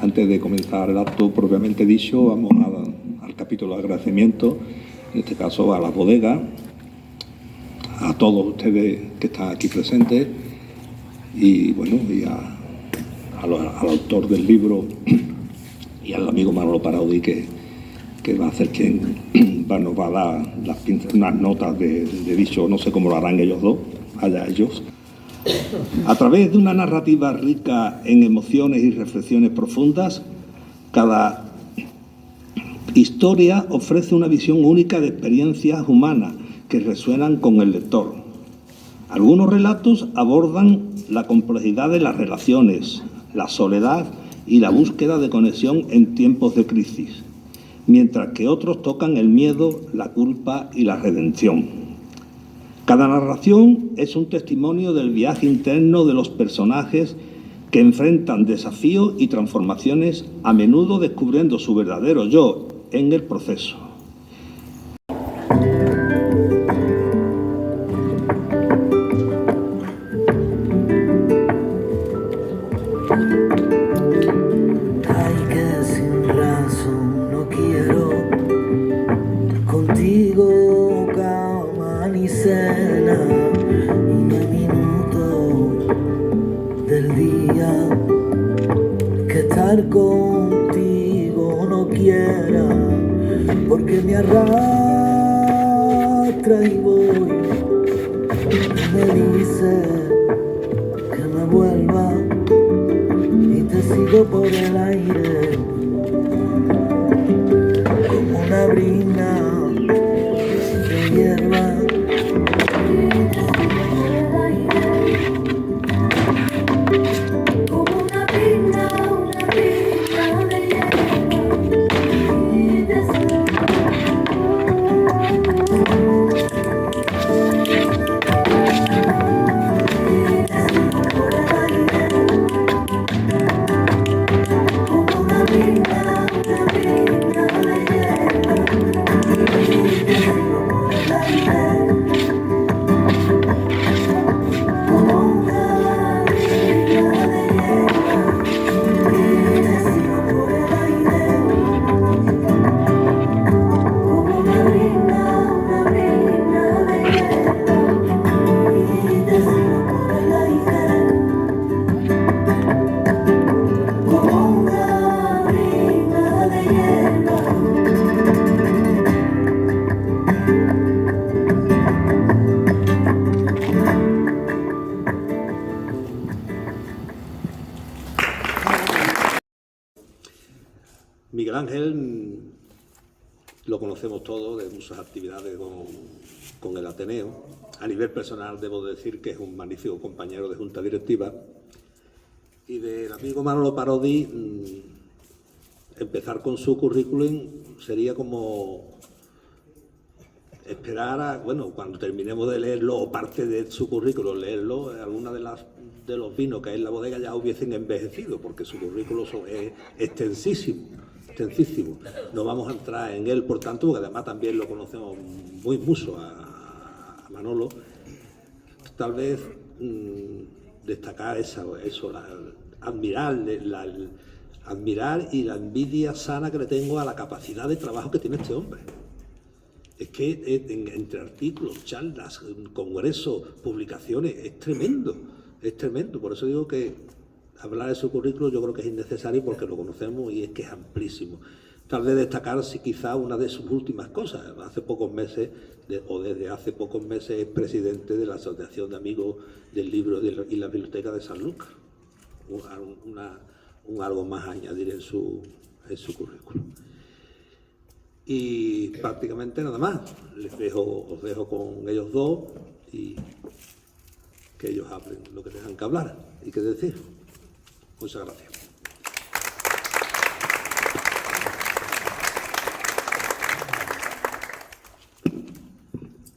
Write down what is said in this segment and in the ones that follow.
Antes de comenzar el acto propiamente dicho, vamos al capítulo de agradecimiento, en este caso a la bodega, a todos ustedes que están aquí presentes y bueno, y al autor del libro y al amigo Manolo Parodi que va a ser quien nos va a dar unas notas de dicho, no sé cómo lo harán ellos dos, allá ellos. A través de una narrativa rica en emociones y reflexiones profundas, cada historia ofrece una visión única de experiencias humanas que resuenan con el lector. Algunos relatos abordan la complejidad de las relaciones, la soledad y la búsqueda de conexión en tiempos de crisis, mientras que otros tocan el miedo, la culpa y la redención. Cada narración es un testimonio del viaje interno de los personajes que enfrentan desafíos y transformaciones, a menudo descubriendo su verdadero yo en el proceso. Contigo no quiera, porque me arrastra y voy, me dice que me vuelva y te sigo por el aire como una brina de hierba. Miguel Ángel lo conocemos todos de muchas actividades con el Ateneo. A nivel personal debo decir que es un magnífico compañero de junta directiva. Y del amigo Manolo Parodi, empezar con su currículum sería como esperar a, bueno, cuando terminemos de leerlo, o parte de su currículum, leerlo, alguna de los vinos que hay en la bodega ya hubiesen envejecido, porque su currículum es extensísimo. No vamos a entrar en él, por tanto, porque además también lo conocemos mucho a Manolo. Tal vez destacar admirar y la envidia sana que le tengo a la capacidad de trabajo que tiene este hombre. Es que entre artículos, charlas, congresos, publicaciones, es tremendo. Por eso digo que hablar de su currículum yo creo que es innecesario porque lo conocemos y es que es amplísimo. Tal vez destacar si quizá una de sus últimas cosas. Hace pocos meses, desde hace pocos meses, es presidente de la Asociación de Amigos del Libro y la Biblioteca de San Lucas. Algo más a añadir en su currículum. Y prácticamente nada más. Os dejo con ellos dos y que ellos hablen lo que tengan que hablar y que decir. Muchas gracias.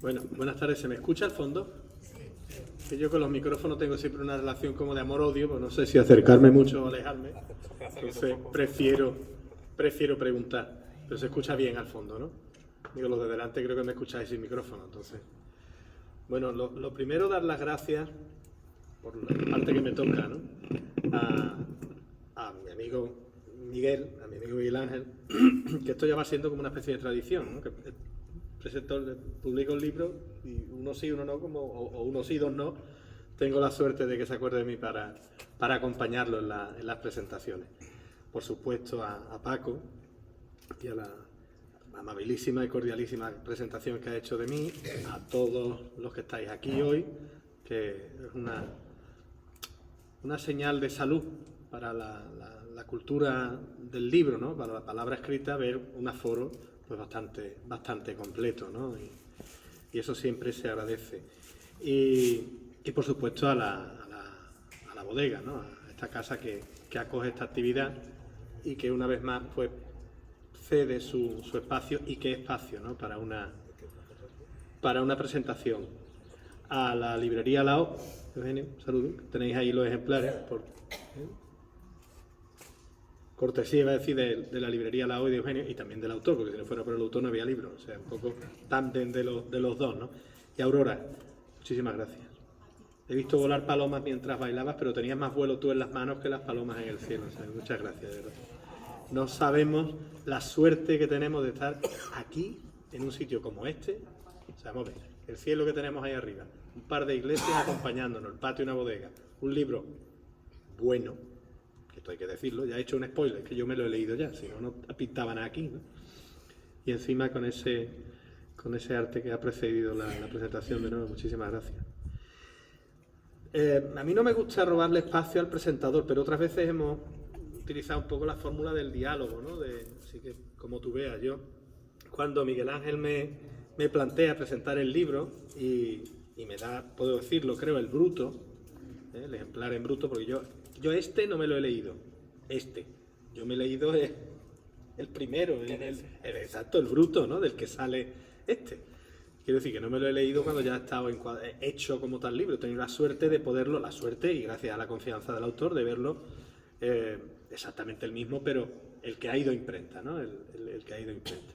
Bueno, buenas tardes. ¿Se me escucha al fondo? Que yo con los micrófonos tengo siempre una relación como de amor-odio, pues no sé si acercarme mucho o alejarme. Entonces prefiero preguntar. Pero se escucha bien al fondo, ¿no? Digo, los de delante creo que me escucháis sin micrófono, entonces. Bueno, lo primero, dar las gracias por la parte que me toca, ¿no? A mi amigo Miguel, a mi amigo Miguel Ángel, que esto ya va siendo como una especie de tradición, ¿no? Que publica un libro y uno sí, uno no, o uno sí, dos no. Tengo la suerte de que se acuerde de mí para acompañarlo en las presentaciones. Por supuesto a Paco y a la amabilísima y cordialísima presentación que ha hecho de mí, a todos los que estáis aquí hoy, que es una señal de salud para la cultura del libro, ¿no? Para la palabra escrita, ver un aforo pues bastante completo, ¿no? Y eso siempre se agradece. Y por supuesto a la bodega, ¿no? A esta casa que acoge esta actividad y que una vez más pues cede su espacio, y qué espacio, ¿no? para una presentación. A la librería Lao, Eugenio, saludos, tenéis ahí los ejemplares, cortesía, iba a decir, de la librería Lao y de Eugenio, y también del autor, porque si no fuera por el autor no había libro, o sea, un poco tándem de los dos, ¿no? Y Aurora, muchísimas gracias. He visto volar palomas mientras bailabas, pero tenías más vuelo tú en las manos que las palomas en el cielo, o sea, muchas gracias, de verdad. No sabemos la suerte que tenemos de estar aquí, en un sitio como este. O sea, vamos a ver, el cielo que tenemos ahí arriba, un par de iglesias acompañándonos, el patio y una bodega, un libro bueno, que esto hay que decirlo, ya he hecho un spoiler, que yo me lo he leído ya, si no pintaba nada aquí, ¿no? Y encima con ese arte que ha precedido la presentación, de nuevo, muchísimas gracias. A mí no me gusta robarle espacio al presentador, pero otras veces hemos utilizado un poco la fórmula del diálogo, ¿no? Así que, como tú veas, yo, cuando Miguel Ángel me plantea presentar el libro y me da, puedo decirlo, creo, el bruto, el ejemplar en bruto, porque yo no me lo he leído, yo me he leído el primero, exacto, el bruto, ¿no? Del que sale Quiero decir que no me lo he leído cuando ya ha estado hecho como tal libro. He tenido la suerte y gracias a la confianza del autor, de verlo exactamente el mismo, pero el que ha ido a imprenta, ¿no? El que ha ido a imprenta.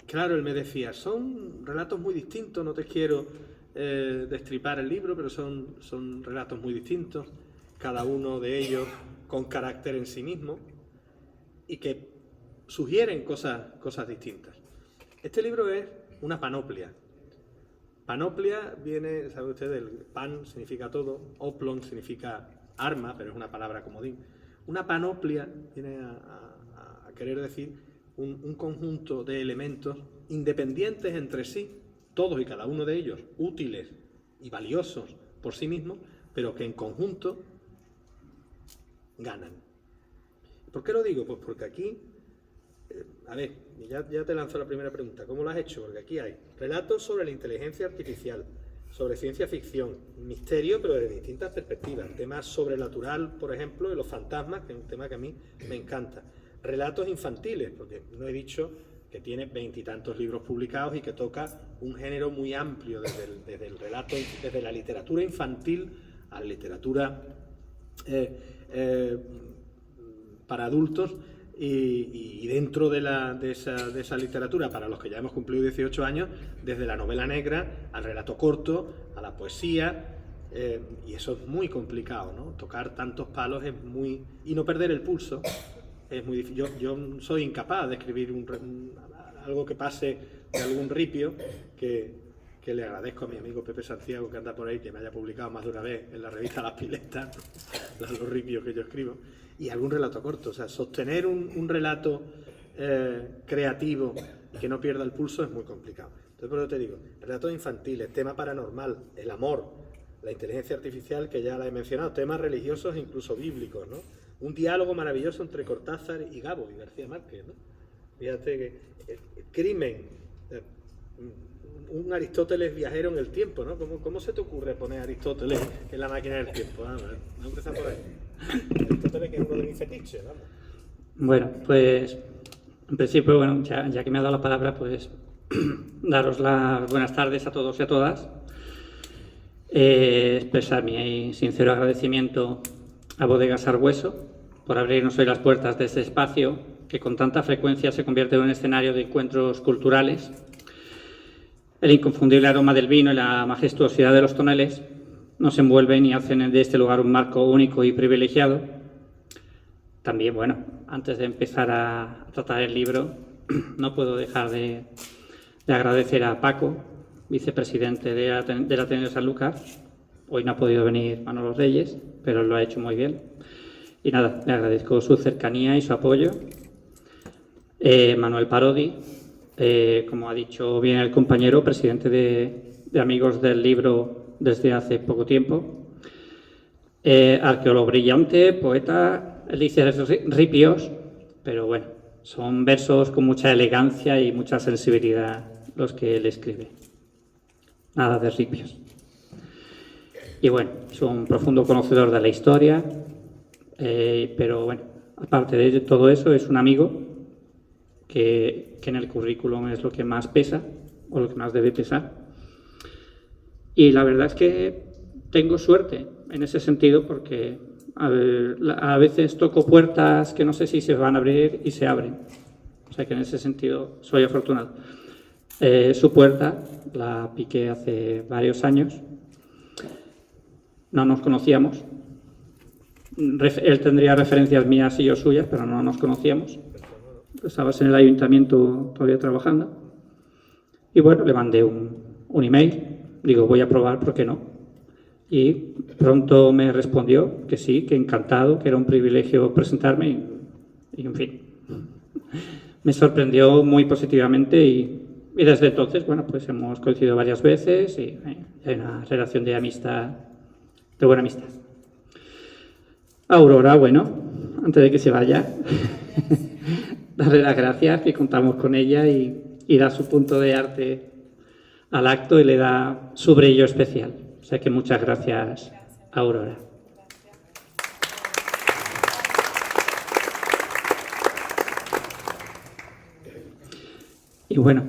Claro, él me decía, son relatos muy distintos, no te quiero destripar el libro, pero son relatos muy distintos, cada uno de ellos con carácter en sí mismo y que sugieren cosas distintas. Este libro es una panoplia. Panoplia viene, sabe usted, del pan significa todo, oplon significa arma, pero es una palabra comodín. Una panoplia viene a querer decir un conjunto de elementos independientes entre sí, todos y cada uno de ellos útiles y valiosos por sí mismos, pero que en conjunto ganan. ¿Por qué lo digo? Pues porque aquí, a ver, ya te lanzo la primera pregunta, ¿cómo lo has hecho? Porque aquí hay relatos sobre la inteligencia artificial, sobre ciencia ficción, misterio, pero desde distintas perspectivas, temas sobrenatural, por ejemplo, y los fantasmas, que es un tema que a mí me encanta. Relatos infantiles, porque no he dicho que tiene 20 y tantos libros publicados y que toca un género muy amplio, desde el relato, desde la literatura infantil a la literatura para adultos, y dentro de esa literatura, para los que ya hemos cumplido 18 años, desde la novela negra al relato corto, a la poesía, y eso es muy complicado, ¿no? Tocar tantos palos es muy... y no perder el pulso es muy difícil. Yo soy incapaz de escribir algo que pase de algún ripio, que le agradezco a mi amigo Pepe Santiago, que anda por ahí, que me haya publicado más de una vez en la revista Las Piletas, los ripios que yo escribo, y algún relato corto. O sea, sostener un relato creativo y que no pierda el pulso es muy complicado. Entonces, por eso te digo, relatos infantiles, tema paranormal, el amor, la inteligencia artificial, que ya la he mencionado, temas religiosos e incluso bíblicos, ¿no? Un diálogo maravilloso entre Cortázar y Gabo y García Márquez, ¿no? Fíjate que el crimen, un Aristóteles viajero en el tiempo, ¿no? ¿Cómo se te ocurre poner a Aristóteles en la máquina del tiempo? Vamos a empezar por ahí. Aristóteles, que es uno de mis fetiches, vamos. Bueno, pues en principio, bueno, ya que me ha dado la palabra, pues daros las buenas tardes a todos y a todas. Expresar mi sincero agradecimiento a Bodegas Arbueso por abrirnos hoy las puertas de este espacio que con tanta frecuencia se convierte en un escenario de encuentros culturales. El inconfundible aroma del vino y la majestuosidad de los toneles nos envuelven y hacen de este lugar un marco único y privilegiado también, bueno, antes de empezar a tratar el libro, no puedo dejar de agradecer a Paco, vicepresidente del Ateneo de Sanlúcar. Hoy no ha podido venir Manolo Reyes, pero lo ha hecho muy bien. Y nada, le agradezco su cercanía y su apoyo. Manuel Parodi, como ha dicho bien el compañero, presidente de Amigos del Libro desde hace poco tiempo. Arqueólogo brillante, poeta, él dice ripios, pero bueno, son versos con mucha elegancia y mucha sensibilidad los que él escribe. Nada de ripios. Y bueno, es un profundo conocedor de la historia, pero bueno, aparte de todo eso, es un amigo que en el currículum es lo que más pesa, o lo que más debe pesar. Y la verdad es que tengo suerte en ese sentido, porque a veces toco puertas que no sé si se van a abrir y se abren. O sea que en ese sentido soy afortunado. Su puerta la piqué hace varios años. No nos conocíamos. Él tendría referencias mías y yo suyas, pero no nos conocíamos. Estabas en el ayuntamiento todavía trabajando. Y bueno, le mandé un email. Digo, voy a probar, ¿por qué no? Y pronto me respondió que sí, que encantado, que era un privilegio presentarme y en fin. Me sorprendió muy positivamente y desde entonces, bueno, pues hemos coincidido varias veces y hay una relación de amistad, de buena amistad. Aurora, bueno, antes de que se vaya, darle las gracias, que contamos con ella y da su punto de arte al acto y le da su brillo especial. O sea que muchas gracias, Aurora. Y bueno,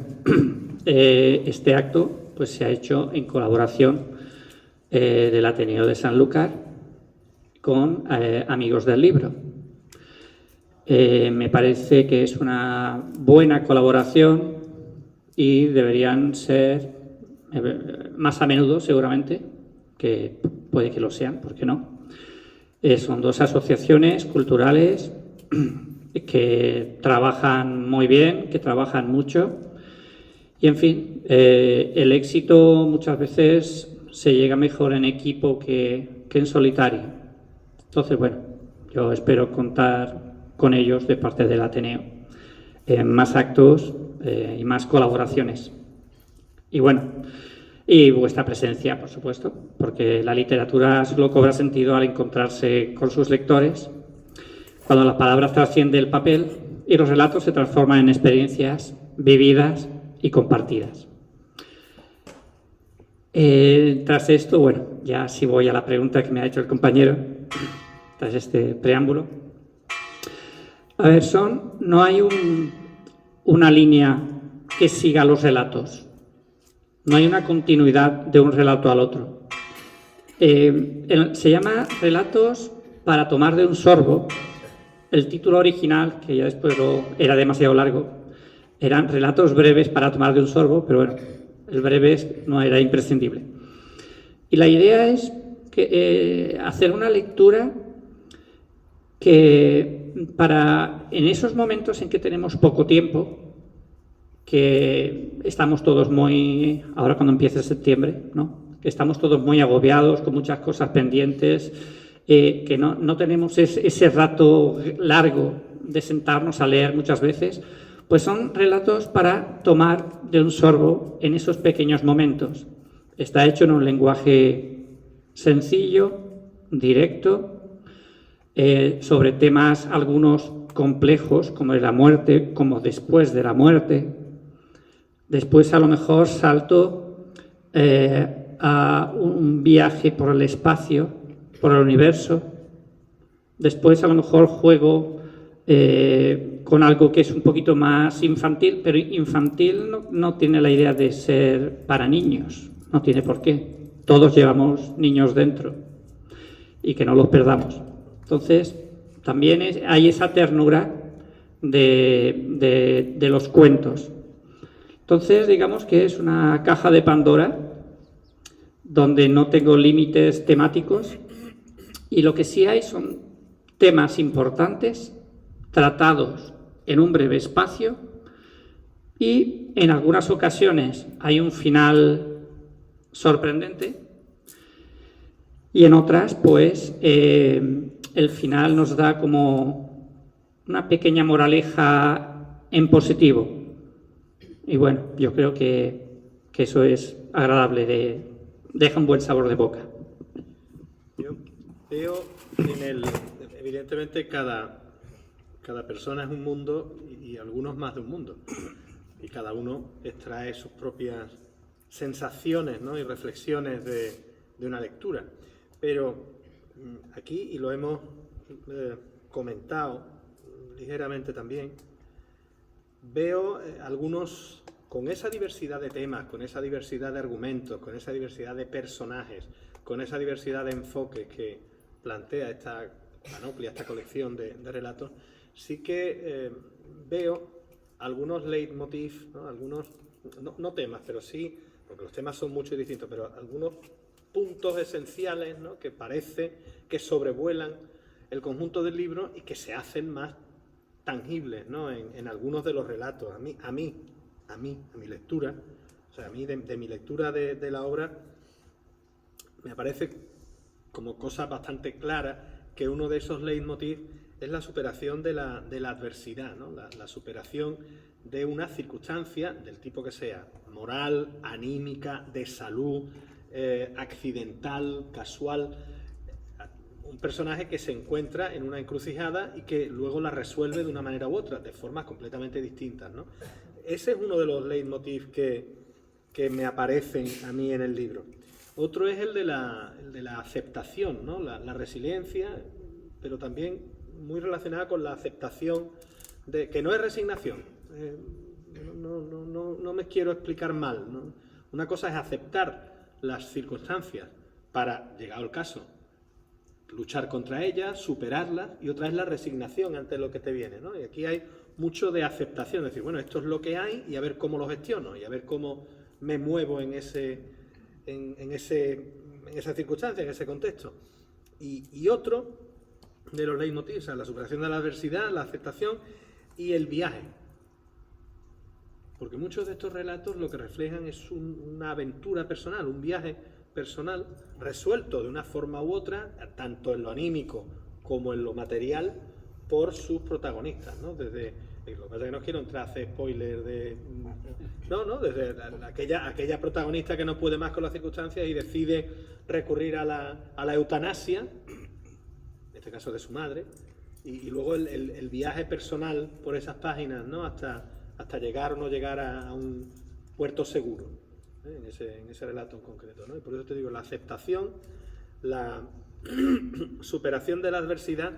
este acto pues se ha hecho en colaboración del Ateneo de Sanlúcar con Amigos del Libro. Me parece que es una buena colaboración y deberían ser más a menudo, seguramente, que puede que lo sean, ¿por qué no? Son dos asociaciones culturales que trabajan muy bien, que trabajan mucho y, en fin, el éxito muchas veces se llega mejor en equipo que en solitario. Entonces, bueno, yo espero contar con ellos de parte del Ateneo en más actos y más colaboraciones. Y bueno, y vuestra presencia, por supuesto, porque la literatura solo cobra sentido al encontrarse con sus lectores, cuando las palabras trascienden el papel y los relatos se transforman en experiencias vividas y compartidas. Tras esto, bueno, ya sí voy a la pregunta que me ha hecho el compañero, tras este preámbulo. A ver, no hay una línea que siga los relatos. No hay una continuidad de un relato al otro. Se llama Relatos para tomar de un sorbo. El título original, que ya después era demasiado largo, eran Relatos breves para tomar de un sorbo, pero bueno, el breve no era imprescindible. Y la idea es que, hacer una lectura que en esos momentos en que tenemos poco tiempo, que estamos todos ahora cuando empieza septiembre, ¿no? Que estamos todos muy agobiados, con muchas cosas pendientes, que no tenemos ese rato largo de sentarnos a leer muchas veces, pues son relatos para tomar de un sorbo en esos pequeños momentos. Está hecho en un lenguaje sencillo, directo, sobre temas algunos complejos, como de la muerte, como después de la muerte. Después, a lo mejor, salto a un viaje por el espacio, por el universo. Después, a lo mejor, juego con algo que es un poquito más infantil, pero infantil no tiene la idea de ser para niños, no tiene por qué. Todos llevamos niños dentro y que no los perdamos. Entonces, también hay esa ternura de los cuentos. Entonces, digamos que es una caja de Pandora donde no tengo límites temáticos y lo que sí hay son temas importantes tratados en un breve espacio y en algunas ocasiones hay un final sorprendente y en otras pues el final nos da como una pequeña moraleja en positivo y bueno, yo creo que eso es agradable, deja un buen sabor de boca. Yo veo evidentemente cada persona es un mundo y algunos más de un mundo. Y cada uno extrae sus propias sensaciones, ¿no? y reflexiones de una lectura. Pero aquí, y lo hemos comentado ligeramente también, veo algunos con esa diversidad de temas, con esa diversidad de argumentos, con esa diversidad de personajes, con esa diversidad de enfoques que plantea esta panoplia, esta colección de relatos, sí que veo algunos leitmotiv, ¿no? Algunos, no temas, pero sí, porque los temas son mucho distintos, pero algunos puntos esenciales, ¿no? que parece que sobrevuelan el conjunto del libro y que se hacen más tangibles, ¿no? en algunos de los relatos. A mi lectura, o sea, a mí de mi lectura de la obra, me parece como cosa bastante clara que uno de esos leitmotiv es la superación de la adversidad, ¿no? la superación de una circunstancia del tipo que sea, moral, anímica, de salud, accidental, casual. Un personaje que se encuentra en una encrucijada y que luego la resuelve de una manera u otra, de formas completamente distintas, ¿no? Ese es uno de los leitmotiv que me aparecen a mí en el libro. Otro es el de la aceptación, ¿no? la resiliencia, pero también muy relacionada con la aceptación de que no es resignación. No me quiero explicar mal, ¿no? Una cosa es aceptar las circunstancias para, llegado el caso, luchar contra ellas, superarlas, y otra es la resignación ante lo que te viene, ¿no? Y aquí hay mucho de aceptación, es decir, bueno, esto es lo que hay y a ver cómo lo gestiono y a ver cómo me muevo en esa circunstancia, en ese contexto. Y otro de los leitmotivs, o sea, la superación de la adversidad, la aceptación y el viaje. Porque muchos de estos relatos lo que reflejan es una aventura personal, un viaje personal resuelto de una forma u otra, tanto en lo anímico como en lo material, por sus protagonistas, ¿no? Desde, lo que pasa es que no quiero entrar a hacer spoiler de... desde aquella protagonista que no puede más con las circunstancias y decide recurrir a la eutanasia, en este caso de su madre, y luego el viaje personal por esas páginas, ¿no? hasta llegar o no llegar a un puerto seguro, en ese relato en concreto, ¿no? Y por eso te digo, la aceptación, la superación de la adversidad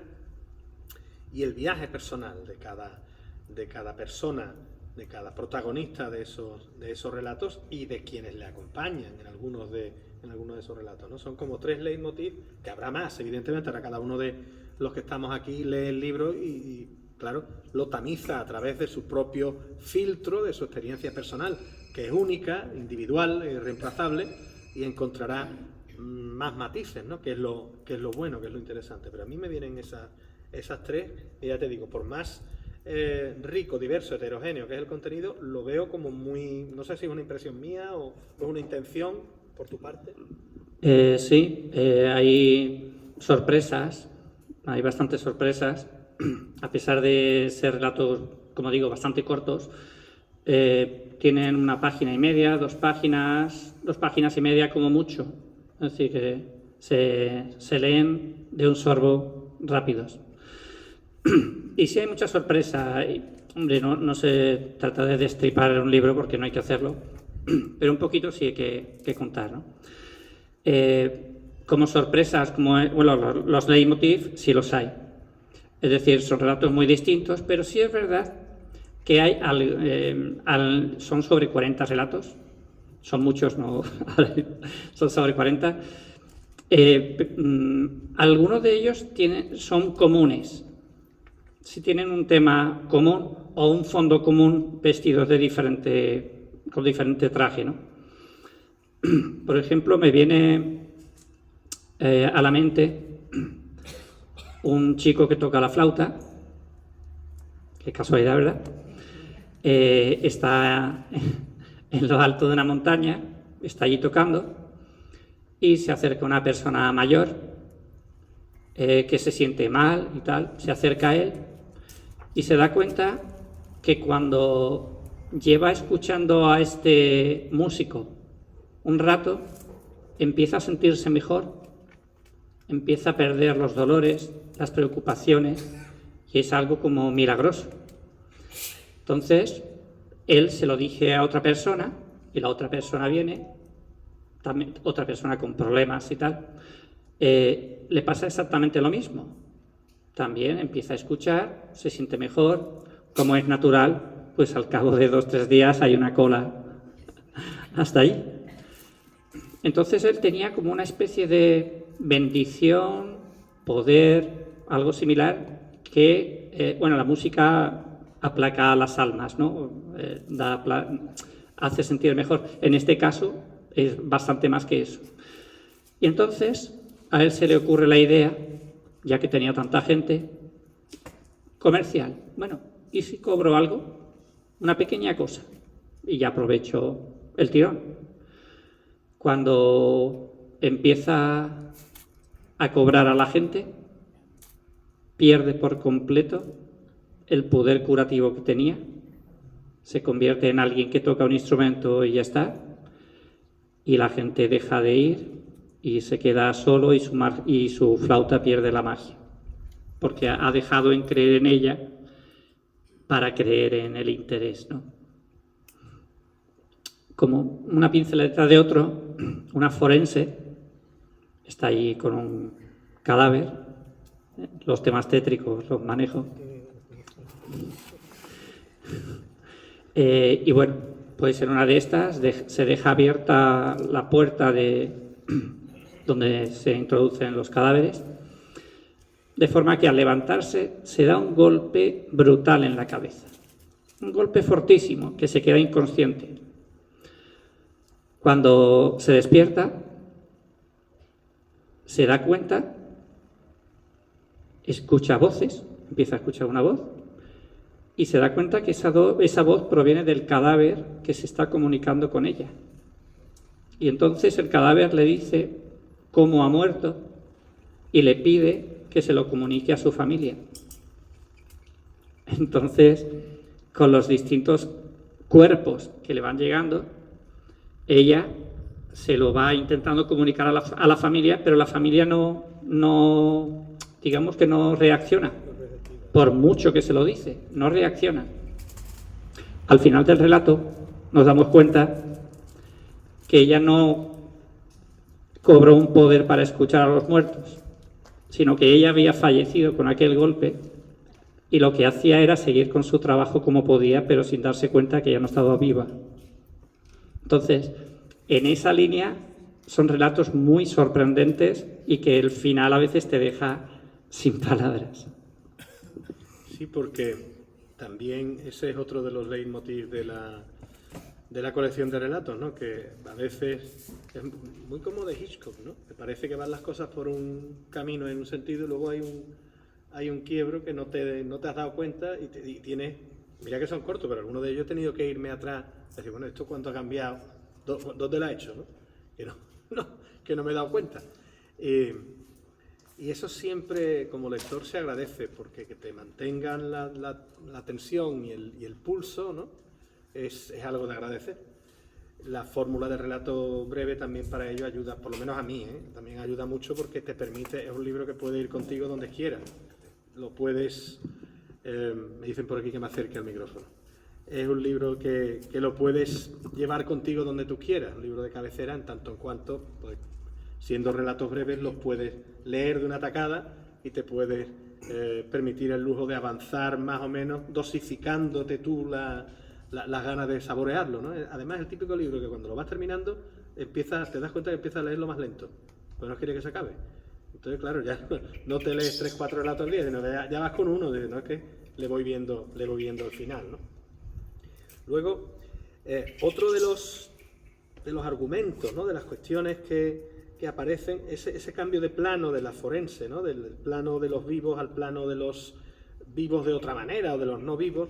y el viaje personal de cada persona, de cada protagonista de esos relatos y de quienes le acompañan en algunos de esos relatos, ¿no? Son como tres leitmotiv, que habrá más, evidentemente. Ahora cada uno de los que estamos aquí lee el libro y claro, lo tamiza a través de su propio filtro, de su experiencia personal, que es única, individual, irreemplazable, y encontrará más matices, ¿no? Que es lo bueno, que es lo interesante. Pero a mí me vienen esas tres, y ya te digo, por más rico, diverso, heterogéneo que es el contenido, lo veo como muy, no sé si es una impresión mía o es una intención por tu parte. Sí, hay sorpresas, hay bastantes sorpresas, a pesar de ser relatos, como digo, bastante cortos. Tienen una página y media, dos páginas y media como mucho, así que se leen de un sorbo rápidos. Y sí hay mucha sorpresa, y, hombre, no se trata de destripar un libro porque no hay que hacerlo, pero un poquito sí hay que contar, ¿no? Como sorpresas, los leitmotiv sí los hay, es decir, son relatos muy distintos, pero sí es verdad que hay son sobre 40 relatos, son muchos, no son sobre 40. Algunos de ellos son comunes, si tienen un tema común o un fondo común vestidos con diferente traje, ¿no? Por ejemplo, me viene a la mente un chico que toca la flauta, qué casualidad, ¿verdad? Está en lo alto de una montaña, está allí tocando y se acerca una persona mayor que se siente mal y tal, se acerca a él y se da cuenta que cuando lleva escuchando a este músico un rato, empieza a sentirse mejor, empieza a perder los dolores, las preocupaciones, y es algo como milagroso. Entonces, él se lo dice a otra persona, y la otra persona viene, también otra persona con problemas y tal, le pasa exactamente lo mismo. También empieza a escuchar, se siente mejor, como es natural, pues al cabo de 2 o 3 días hay una cola hasta ahí. Entonces él tenía como una especie de bendición, poder, algo similar, que, la música aplaca a las almas, ¿no? Hace sentir mejor. En este caso es bastante más que eso. Y entonces a él se le ocurre la idea, ya que tenía tanta gente, comercial. Bueno, ¿y si cobro algo? Una pequeña cosa. Y ya aprovecho el tirón. Cuando empieza a cobrar a la gente, pierde por completo el poder curativo que tenía, se convierte en alguien que toca un instrumento y ya está, y la gente deja de ir y se queda solo y su flauta pierde la magia, porque ha dejado en creer en ella para creer en el interés, ¿no? Como una pinceleta de otro, una forense está allí con un cadáver, los temas tétricos los manejo. Y bueno, pues en una de estas se deja abierta la puerta de donde se introducen los cadáveres, de forma que al levantarse se da un golpe brutal en la cabeza, un golpe fortísimo, que se queda inconsciente. Cuando se despierta, se da cuenta, escucha voces, empieza a escuchar una voz, y se da cuenta que esa voz proviene del cadáver que se está comunicando con ella. Y entonces el cadáver le dice cómo ha muerto y le pide que se lo comunique a su familia. Entonces, con los distintos cuerpos que le van llegando, ella se lo va intentando comunicar a la familia, pero la familia no digamos que no reacciona. Por mucho que se lo dice, no reacciona. Al final del relato nos damos cuenta que ella no cobró un poder para escuchar a los muertos, sino que ella había fallecido con aquel golpe y lo que hacía era seguir con su trabajo como podía, pero sin darse cuenta que ya no estaba viva. Entonces, en esa línea son relatos muy sorprendentes y que el final a veces te deja sin palabras. Sí, porque también ese es otro de los leitmotiv de la colección de relatos, ¿no? Que a veces es muy como de Hitchcock, ¿no? Te parece que van las cosas por un camino en un sentido y luego hay un quiebro que no te has dado cuenta y tienes... Mira que son cortos, pero algunos de ellos he tenido que irme atrás y decir, bueno, ¿esto cuánto ha cambiado? ¿Dónde lo ha hecho? ¿No? Que no me he dado cuenta. Y eso siempre, como lector, se agradece, porque que te mantengan la tensión y el pulso, ¿no? Es algo de agradecer. La fórmula de relato breve también para ello ayuda, por lo menos a mí, también ayuda mucho porque te permite, es un libro que puede ir contigo donde quieras. Lo puedes, me dicen por aquí que me acerque al micrófono. Es un libro que lo puedes llevar contigo donde tú quieras, un libro de cabecera en tanto en cuanto, pues, siendo relatos breves, los puedes leer de una tacada y te puedes permitir el lujo de avanzar más o menos, dosificándote tú las ganas de saborearlo, ¿no? Además, es el típico libro que cuando lo vas terminando, te das cuenta que empiezas a leerlo más lento, pues no quieres que se acabe. Entonces, claro, ya no te lees 3 o 4 relatos al día, sino que ya vas con uno, no es que le voy viendo el final, ¿no? Luego, otro de los argumentos, ¿no? De las cuestiones que que aparecen, ese cambio de plano de la forense, ¿no? Del plano de los vivos al plano de los vivos de otra manera o de los no vivos,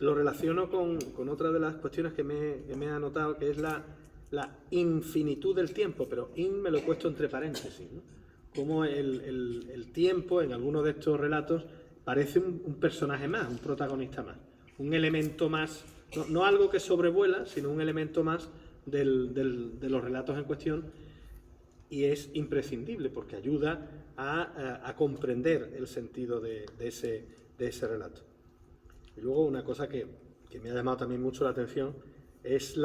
lo relaciono con otra de las cuestiones que me he anotado, que es la infinitud del tiempo, pero me lo he puesto entre paréntesis, ¿no? Como el tiempo en algunos de estos relatos parece un personaje más, un protagonista más, un elemento más, no algo que sobrevuela, sino un elemento más de los relatos en cuestión, y es imprescindible porque ayuda a comprender el sentido de ese relato. Y luego una cosa que me ha llamado también mucho la atención es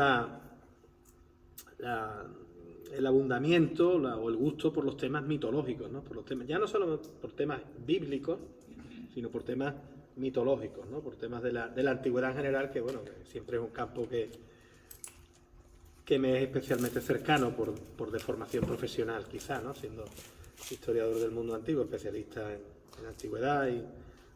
el abundamiento o el gusto por los temas mitológicos, ¿no? Por los temas, ya no solo por temas bíblicos, sino por temas mitológicos, ¿no? Por temas de la antigüedad en general, que bueno, que siempre es un campo que me es especialmente cercano por deformación profesional, quizá, ¿no? Siendo historiador del mundo antiguo, especialista en antigüedad y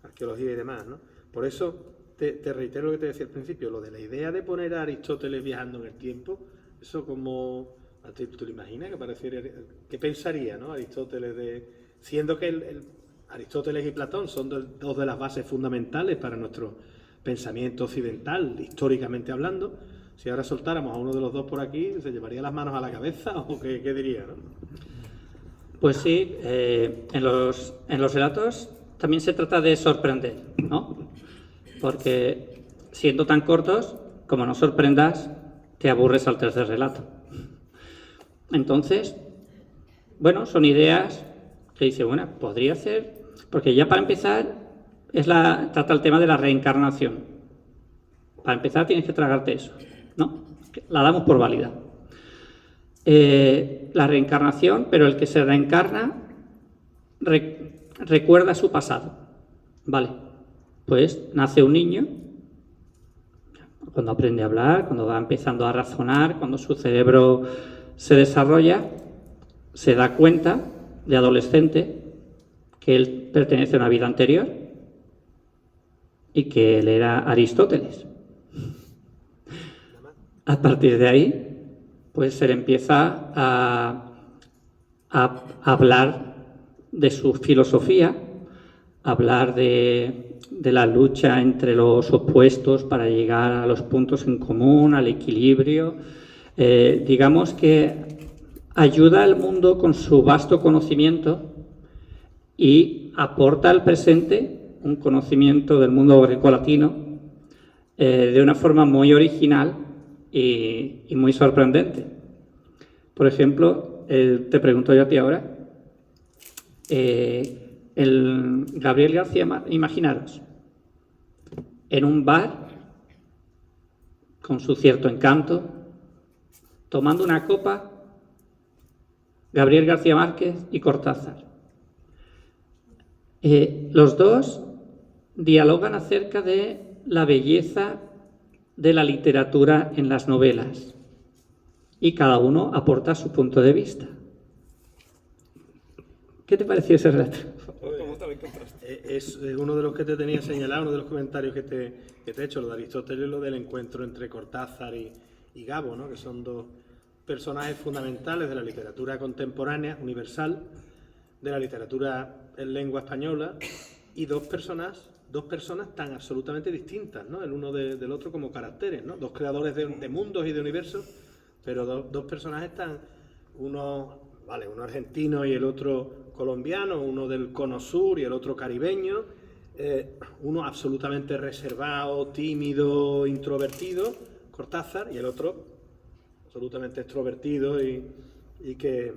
arqueología y demás, ¿no? Por eso te reitero lo que te decía al principio, lo de la idea de poner a Aristóteles viajando en el tiempo, eso como... ¿Tú te lo imaginas? ¿Qué pensaría, ¿no? Aristóteles, siendo que Aristóteles y Platón son dos de las bases fundamentales para nuestro pensamiento occidental, históricamente hablando, si ahora soltáramos a uno de los dos por aquí, ¿se llevaría las manos a la cabeza o qué diría, ¿no? Pues sí, en los relatos también se trata de sorprender, ¿no? Porque siendo tan cortos, como no sorprendas, te aburres al tercer relato. Entonces, bueno, son ideas que dice, bueno, podría ser, porque ya para empezar trata el tema de la reencarnación. Para empezar tienes que tragarte eso, ¿no? La damos por válida. La reencarnación, pero el que se reencarna recuerda su pasado. Vale, pues nace un niño, cuando aprende a hablar, cuando va empezando a razonar, cuando su cerebro se desarrolla, se da cuenta de adolescente que él pertenece a una vida anterior y que él era Aristóteles. A partir de ahí, pues se le empieza a hablar de su filosofía, a hablar de la lucha entre los opuestos para llegar a los puntos en común, al equilibrio. Digamos que ayuda al mundo con su vasto conocimiento y aporta al presente un conocimiento del mundo grecolatino de una forma muy original y muy sorprendente. Por ejemplo, te pregunto yo a ti ahora, el Gabriel García Márquez, imaginaros, en un bar, con su cierto encanto, tomando una copa, Gabriel García Márquez y Cortázar. Los dos dialogan acerca de la belleza de la literatura en las novelas y cada uno aporta su punto de vista. ¿Qué te pareció ese relato? Es uno de los que te tenía señalado, uno de los comentarios que te he hecho, lo de Aristóteles, lo del encuentro entre Cortázar y Gabo, ¿no? Que son dos personajes fundamentales de la literatura contemporánea, universal, de la literatura en lengua española, y dos personas tan absolutamente distintas, ¿no? El uno del otro como caracteres, ¿no? Dos creadores de mundos y de universos, pero dos personajes uno argentino y el otro colombiano, uno del cono sur y el otro caribeño, uno absolutamente reservado, tímido, introvertido, Cortázar, y el otro absolutamente extrovertido y que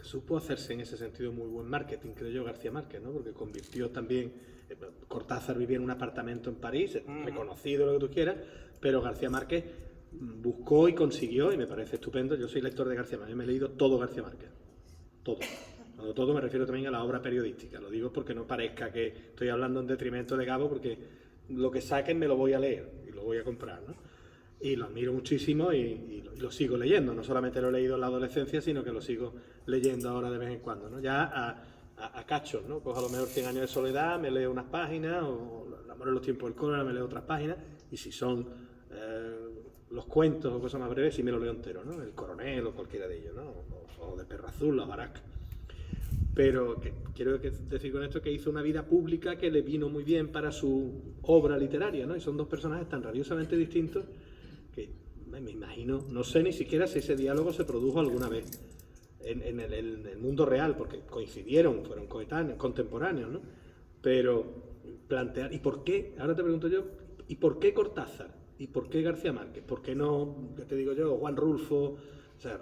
supo hacerse en ese sentido muy buen marketing, creo yo, García Márquez, ¿no? Porque convirtió también, Cortázar vivía en un apartamento en París, reconocido, lo que tú quieras, pero García Márquez buscó y consiguió, y me parece estupendo. Yo soy lector de García Márquez, me he leído todo García Márquez, todo. Cuando todo me refiero también a la obra periodística, lo digo porque no parezca que estoy hablando en detrimento de Gabo, porque lo que saquen me lo voy a leer y lo voy a comprar, ¿no? Y lo admiro muchísimo y lo sigo leyendo, no solamente lo he leído en la adolescencia, sino que lo sigo leyendo ahora de vez en cuando, ¿no? Ya a cachos, ¿no? Cojo a lo mejor 100 años de soledad, me leo unas páginas, o El amor en los tiempos del cólera, me leo otras páginas, y si son los cuentos o cosas más breves sí me lo leo entero, ¿no? El Coronel o cualquiera de ellos, ¿no? O de Perro Azul, la Barack. Pero quiero decir con esto que hizo una vida pública que le vino muy bien para su obra literaria, ¿no? Y son dos personajes tan rabiosamente distintos que me imagino, no sé ni siquiera si ese diálogo se produjo alguna vez en el mundo real, porque coincidieron, fueron coetáneos, contemporáneos, ¿no? Pero plantear, ¿y por qué? Ahora te pregunto yo, ¿y por qué Cortázar? ¿Y por qué García Márquez? ¿Por qué no, qué te digo yo, Juan Rulfo, o sea,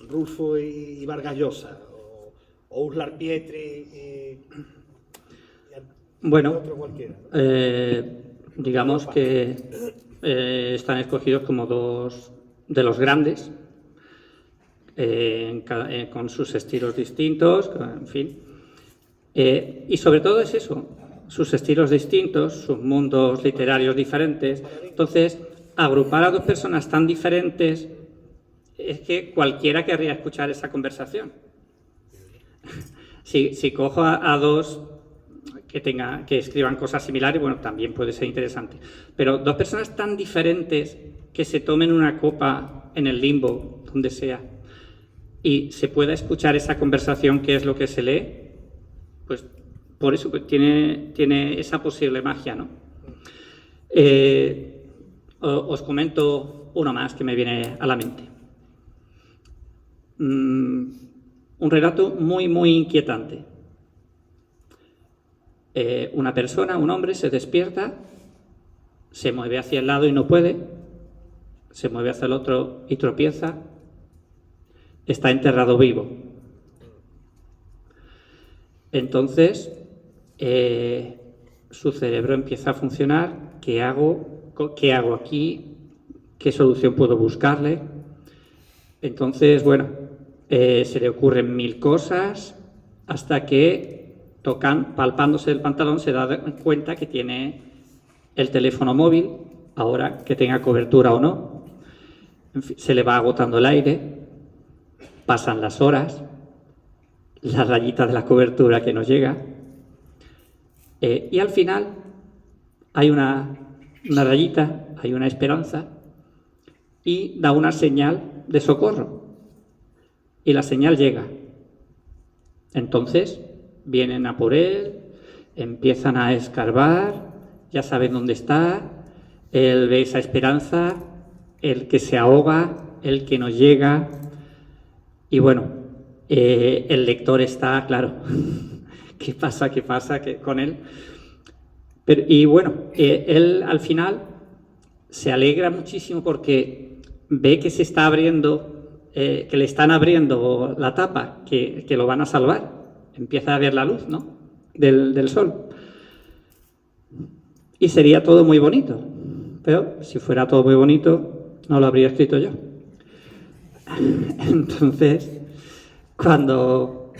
Rulfo y Vargas Llosa, o Uslar Pietri y Bueno, otro cualquiera, ¿no? digamos que están escogidos como dos de los grandes, con sus estilos distintos, en fin. Y sobre todo es eso, sus estilos distintos, sus mundos literarios diferentes. Entonces, agrupar a dos personas tan diferentes es que cualquiera querría escuchar esa conversación. Si cojo a dos que escriban cosas similares, bueno, también puede ser interesante. Pero dos personas tan diferentes que se tomen una copa en el Limbo, donde sea, y se pueda escuchar esa conversación, que es lo que se lee, pues por eso pues, tiene esa posible magia, ¿no? Os comento uno más que me viene a la mente. Un relato muy, muy inquietante. Una persona, un hombre, se despierta, se mueve hacia el lado y no puede, se mueve hacia el otro y tropieza, está enterrado vivo. Entonces, su cerebro empieza a funcionar. ¿Qué hago aquí? ¿Qué solución puedo buscarle? Entonces, bueno, se le ocurren mil cosas hasta que palpándose el pantalón, se da cuenta que tiene el teléfono móvil, ahora que tenga cobertura o no. En fin, se le va agotando el aire, pasan las horas, la rayita de la cobertura que nos llega, y al final hay una rayita, hay una esperanza, y da una señal de socorro, y la señal llega. Entonces vienen a por él, empiezan a escarbar, ya saben dónde está, él ve esa esperanza, el que se ahoga, el que no llega, y bueno, el lector está, claro, ¿qué pasa con él? Y bueno, él al final se alegra muchísimo porque ve que se está abriendo, que le están abriendo la tapa, que lo van a salvar. Empieza a ver la luz, ¿no?, del sol. Y sería todo muy bonito. Pero si fuera todo muy bonito, no lo habría escrito yo. Entonces, cuando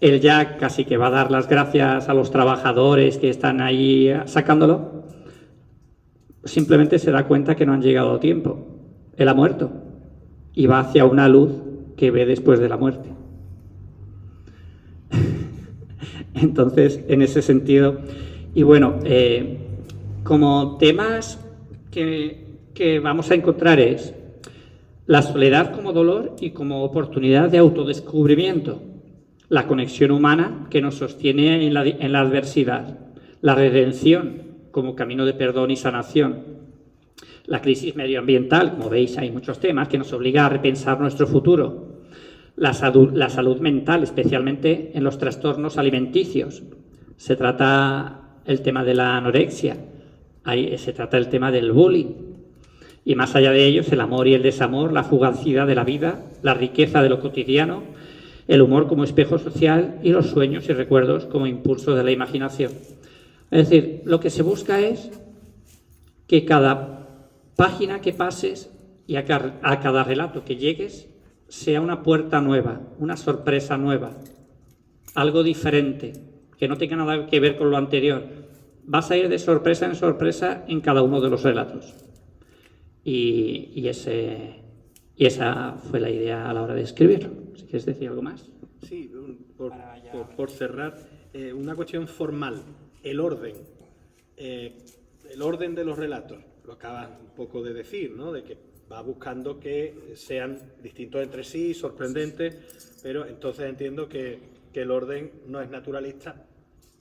él ya casi que va a dar las gracias a los trabajadores que están ahí sacándolo, simplemente se da cuenta que no han llegado a tiempo. Él ha muerto y va hacia una luz que ve después de la muerte. Entonces, en ese sentido, y bueno, como temas que vamos a encontrar es la soledad como dolor y como oportunidad de autodescubrimiento, la conexión humana que nos sostiene en la adversidad, la redención como camino de perdón y sanación, la crisis medioambiental, como veis hay muchos temas que nos obliga a repensar nuestro futuro, la salud mental, especialmente en los trastornos alimenticios. Se trata el tema de la anorexia, se trata el tema del bullying, y más allá de ellos el amor y el desamor, la fugacidad de la vida, la riqueza de lo cotidiano, el humor como espejo social y los sueños y recuerdos como impulso de la imaginación. Es decir, lo que se busca es que cada página que pases y a cada relato que llegues sea una puerta nueva, una sorpresa nueva, algo diferente, que no tenga nada que ver con lo anterior. Vas a ir de sorpresa en sorpresa en cada uno de los relatos. Y esa fue la idea a la hora de escribirlo. Si quieres decir algo más. Sí, por cerrar, una cuestión formal, el orden de los relatos. Lo acabas un poco de decir, ¿no? De que va buscando que sean distintos entre sí, sorprendentes, pero entonces entiendo que el orden no es naturalista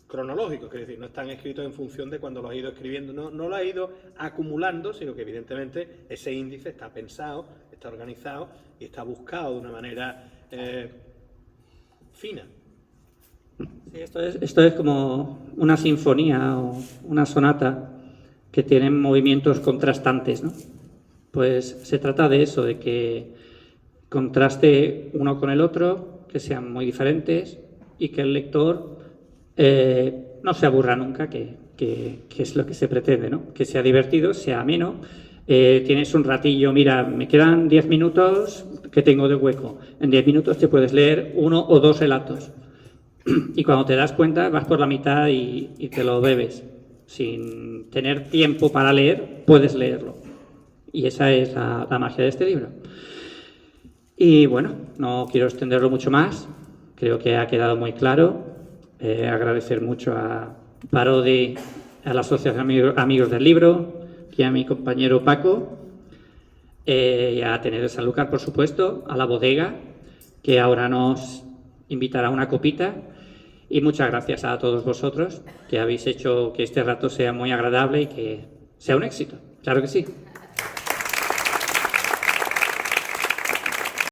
cronológico, es decir, no están escritos en función de cuando los ha ido escribiendo, no lo ha ido acumulando, sino que evidentemente ese índice está pensado, está organizado y está buscado de una manera fina. Sí, esto es como una sinfonía o una sonata que tienen movimientos contrastantes, ¿no? Pues se trata de eso, de que contraste uno con el otro, que sean muy diferentes y que el lector no se aburra nunca, que es lo que se pretende, ¿no? Que sea divertido, sea ameno. Tienes un ratillo, mira, me quedan 10 minutos que tengo de hueco. En 10 minutos te puedes leer 1 o 2 relatos. Y cuando te das cuenta, vas por la mitad y te lo bebes. Sin tener tiempo para leer, puedes leerlo. Y esa es la magia de este libro. Y bueno, no quiero extenderlo mucho más. Creo que ha quedado muy claro. Agradecer mucho a Parodi, a la Asociación Amigos del Libro y a mi compañero Paco, y a Ateneo de Sanlúcar, por supuesto, a la bodega, que ahora nos invitará a una copita. Y muchas gracias a todos vosotros, que habéis hecho que este rato sea muy agradable y que sea un éxito. Claro que sí.